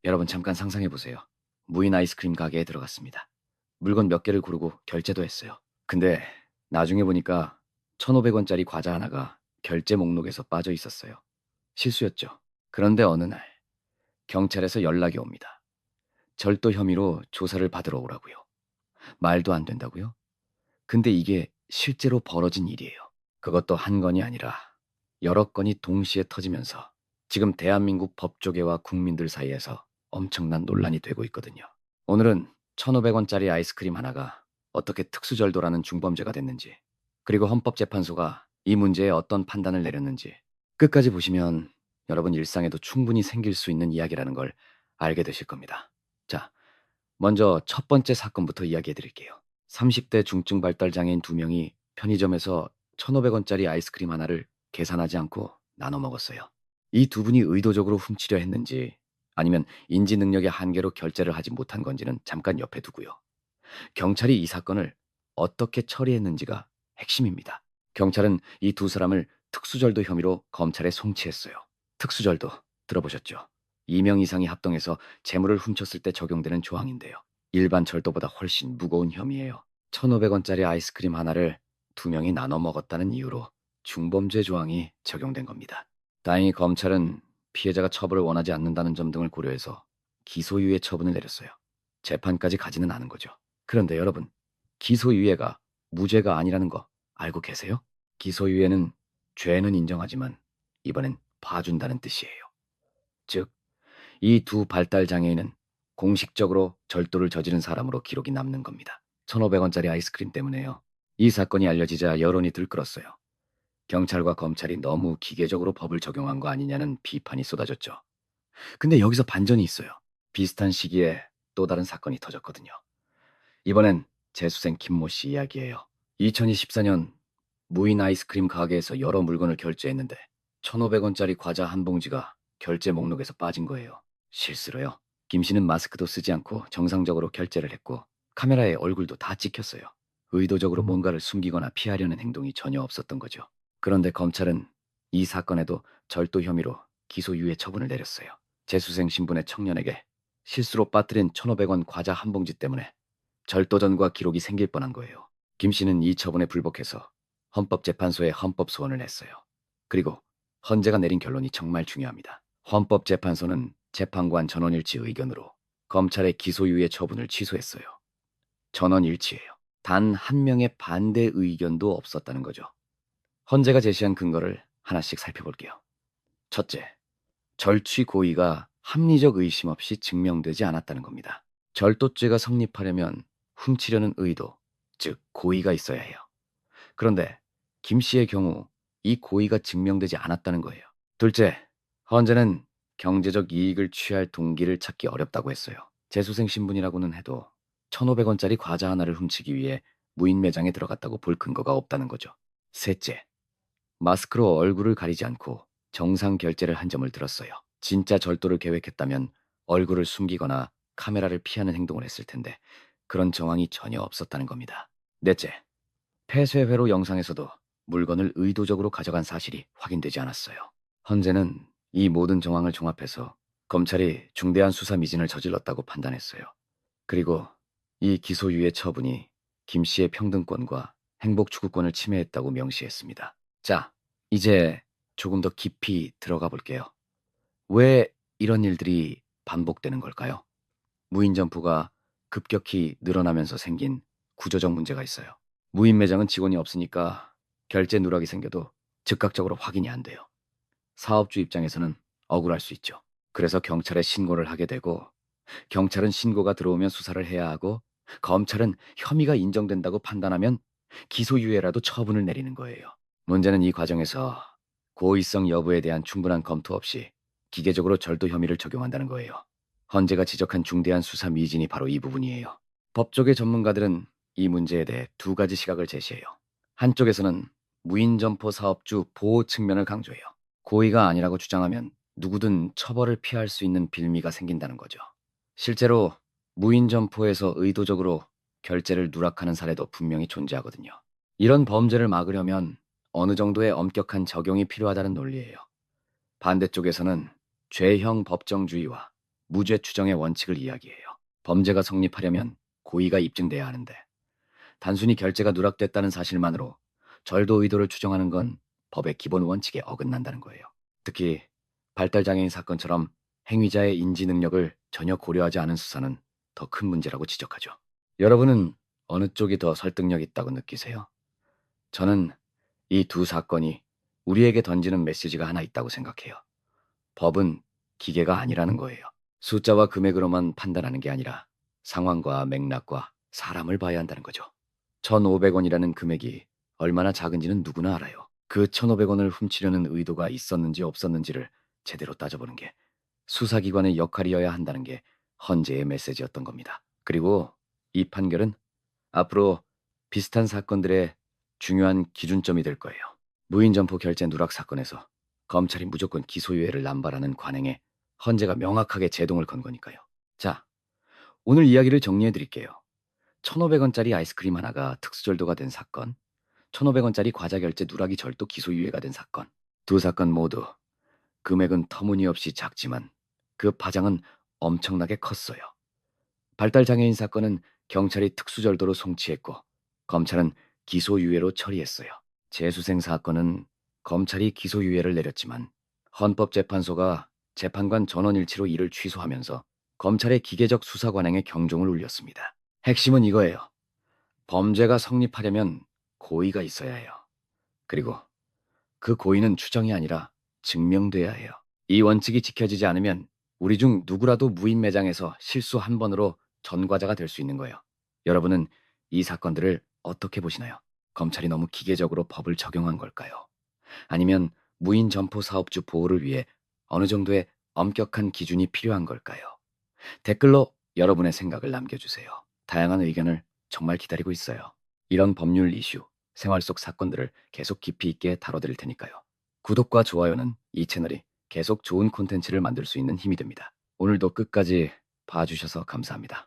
여러분 잠깐 상상해 보세요. 무인 아이스크림 가게에 들어갔습니다. 물건 몇 개를 고르고 결제도 했어요. 근데 나중에 보니까 1,500원짜리 과자 하나가 결제 목록에서 빠져 있었어요. 실수였죠. 그런데 어느 날 경찰에서 연락이 옵니다. 절도 혐의로 조사를 받으러 오라고요. 말도 안 된다고요? 근데 이게 실제로 벌어진 일이에요. 그것도 한 건이 아니라 여러 건이 동시에 터지면서 지금 대한민국 법조계와 국민들 사이에서 엄청난 논란이 되고 있거든요. 오늘은 1,500원짜리 아이스크림 하나가 어떻게 특수절도라는 중범죄가 됐는지, 그리고 헌법재판소가 이 문제에 어떤 판단을 내렸는지 끝까지 보시면 여러분 일상에도 충분히 생길 수 있는 이야기라는 걸 알게 되실 겁니다. 자, 먼저 첫 번째 사건부터 이야기해 드릴게요. 30대 중증 발달 장애인 두 명이 편의점에서 1,500원짜리 아이스크림 하나를 계산하지 않고 나눠 먹었어요. 이 두 분이 의도적으로 훔치려 했는지 아니면 인지 능력의 한계로 결제를 하지 못한 건지는 잠깐 옆에 두고요. 경찰이 이 사건을 어떻게 처리했는지가 핵심입니다. 경찰은 이 두 사람을 특수절도 혐의로 검찰에 송치했어요. 특수절도 들어보셨죠? 2명 이상이 합동해서 재물을 훔쳤을 때 적용되는 조항인데요. 일반 절도보다 훨씬 무거운 혐의예요. 1,500원짜리 아이스크림 하나를 두 명이 나눠 먹었다는 이유로 중범죄 조항이 적용된 겁니다. 다행히 검찰은 피해자가 처벌을 원하지 않는다는 점 등을 고려해서 기소유예 처분을 내렸어요. 재판까지 가지는 않은 거죠. 그런데 여러분, 기소유예가 무죄가 아니라는 거 알고 계세요? 기소유예는 죄는 인정하지만 이번엔 봐준다는 뜻이에요. 즉, 이 두 발달 장애인은 공식적으로 절도를 저지른 사람으로 기록이 남는 겁니다. 1,500원짜리 아이스크림 때문에요. 이 사건이 알려지자 여론이 들끓었어요. 경찰과 검찰이 너무 기계적으로 법을 적용한 거 아니냐는 비판이 쏟아졌죠. 근데 여기서 반전이 있어요. 비슷한 시기에 또 다른 사건이 터졌거든요. 이번엔 재수생 김모 씨 이야기예요. 2024년 무인 아이스크림 가게에서 여러 물건을 결제했는데 1,500원짜리 과자 한 봉지가 결제 목록에서 빠진 거예요. 실수로요. 김 씨는 마스크도 쓰지 않고 정상적으로 결제를 했고 카메라에 얼굴도 다 찍혔어요. 의도적으로 뭔가를 숨기거나 피하려는 행동이 전혀 없었던 거죠. 그런데 검찰은 이 사건에도 절도 혐의로 기소유예 처분을 내렸어요. 재수생 신분의 청년에게 실수로 빠뜨린 1,500원 과자 한 봉지 때문에 절도전과 기록이 생길 뻔한 거예요. 김 씨는 이 처분에 불복해서 헌법재판소에 헌법소원을 냈어요. 그리고 헌재가 내린 결론이 정말 중요합니다. 헌법재판소는 재판관 전원일치 의견으로 검찰의 기소유예 처분을 취소했어요. 전원일치예요. 단 한 명의 반대 의견도 없었다는 거죠. 헌재가 제시한 근거를 하나씩 살펴볼게요. 첫째, 절취 고의가 합리적 의심 없이 증명되지 않았다는 겁니다. 절도죄가 성립하려면 훔치려는 의도, 즉 고의가 있어야 해요. 그런데 김 씨의 경우 이 고의가 증명되지 않았다는 거예요. 둘째, 헌재는 경제적 이익을 취할 동기를 찾기 어렵다고 했어요. 재수생 신분이라고는 해도 1,500원짜리 과자 하나를 훔치기 위해 무인 매장에 들어갔다고 볼 근거가 없다는 거죠. 셋째, 마스크로 얼굴을 가리지 않고 정상 결제를 한 점을 들었어요. 진짜 절도를 계획했다면 얼굴을 숨기거나 카메라를 피하는 행동을 했을 텐데 그런 정황이 전혀 없었다는 겁니다. 넷째, 폐쇄회로 영상에서도 물건을 의도적으로 가져간 사실이 확인되지 않았어요. 헌재는 이 모든 정황을 종합해서 검찰이 중대한 수사 미진을 저질렀다고 판단했어요. 그리고 이 기소유예 처분이 김 씨의 평등권과 행복 추구권을 침해했다고 명시했습니다. 자, 이제 조금 더 깊이 들어가 볼게요. 왜 이런 일들이 반복되는 걸까요? 무인 점포가 급격히 늘어나면서 생긴 구조적 문제가 있어요. 무인 매장은 직원이 없으니까 결제 누락이 생겨도 즉각적으로 확인이 안 돼요. 사업주 입장에서는 억울할 수 있죠. 그래서 경찰에 신고를 하게 되고 경찰은 신고가 들어오면 수사를 해야 하고 검찰은 혐의가 인정된다고 판단하면 기소유예라도 처분을 내리는 거예요. 문제는 이 과정에서 고의성 여부에 대한 충분한 검토 없이 기계적으로 절도 혐의를 적용한다는 거예요. 헌재가 지적한 중대한 수사 미진이 바로 이 부분이에요. 법조계 전문가들은 이 문제에 대해 두 가지 시각을 제시해요. 한쪽에서는 무인점포 사업주 보호 측면을 강조해요. 고의가 아니라고 주장하면 누구든 처벌을 피할 수 있는 빌미가 생긴다는 거죠. 실제로 무인점포에서 의도적으로 결제를 누락하는 사례도 분명히 존재하거든요. 이런 범죄를 막으려면 어느 정도의 엄격한 적용이 필요하다는 논리예요. 반대쪽에서는 죄형 법정주의와 무죄 추정의 원칙을 이야기해요. 범죄가 성립하려면 고의가 입증돼야 하는데 단순히 결제가 누락됐다는 사실만으로 절도 의도를 추정하는 건 법의 기본 원칙에 어긋난다는 거예요. 특히 발달장애인 사건처럼 행위자의 인지 능력을 전혀 고려하지 않은 수사는 더 큰 문제라고 지적하죠. 여러분은 어느 쪽이 더 설득력 있다고 느끼세요? 저는 이 두 사건이 우리에게 던지는 메시지가 하나 있다고 생각해요. 법은 기계가 아니라는 거예요. 숫자와 금액으로만 판단하는 게 아니라 상황과 맥락과 사람을 봐야 한다는 거죠. 1,500원이라는 금액이 얼마나 작은지는 누구나 알아요. 그 1,500원을 훔치려는 의도가 있었는지 없었는지를 제대로 따져보는 게 수사기관의 역할이어야 한다는 게 헌재의 메시지였던 겁니다. 그리고 이 판결은 앞으로 비슷한 사건들의 중요한 기준점이 될 거예요. 무인점포 결제 누락 사건에서 검찰이 무조건 기소유예를 남발하는 관행에 헌재가 명확하게 제동을 건 거니까요. 자, 오늘 이야기를 정리해 드릴게요. 1,500원짜리 아이스크림 하나가 특수절도가 된 사건, 1,500원짜리 과자 결제 누락이 절도 기소유예가 된 사건. 두 사건 모두 금액은 터무니없이 작지만 그 파장은 엄청나게 컸어요. 발달장애인 사건은 경찰이 특수절도로 송치했고 검찰은 기소유예로 처리했어요. 재수생 사건은 검찰이 기소유예를 내렸지만 헌법재판소가 재판관 전원일치로 이를 취소하면서 검찰의 기계적 수사 관행에 경종을 울렸습니다. 핵심은 이거예요. 범죄가 성립하려면 고의가 있어야 해요. 그리고 그 고의는 추정이 아니라 증명돼야 해요. 이 원칙이 지켜지지 않으면 우리 중 누구라도 무인 매장에서 실수 한 번으로 전과자가 될 수 있는 거예요. 여러분은 이 사건들을 어떻게 보시나요? 검찰이 너무 기계적으로 법을 적용한 걸까요? 아니면 무인 점포 사업주 보호를 위해 어느 정도의 엄격한 기준이 필요한 걸까요? 댓글로 여러분의 생각을 남겨주세요. 다양한 의견을 정말 기다리고 있어요. 이런 법률 이슈, 생활 속 사건들을 계속 깊이 있게 다뤄드릴 테니까요. 구독과 좋아요는 이 채널이 계속 좋은 콘텐츠를 만들 수 있는 힘이 됩니다. 오늘도 끝까지 봐주셔서 감사합니다.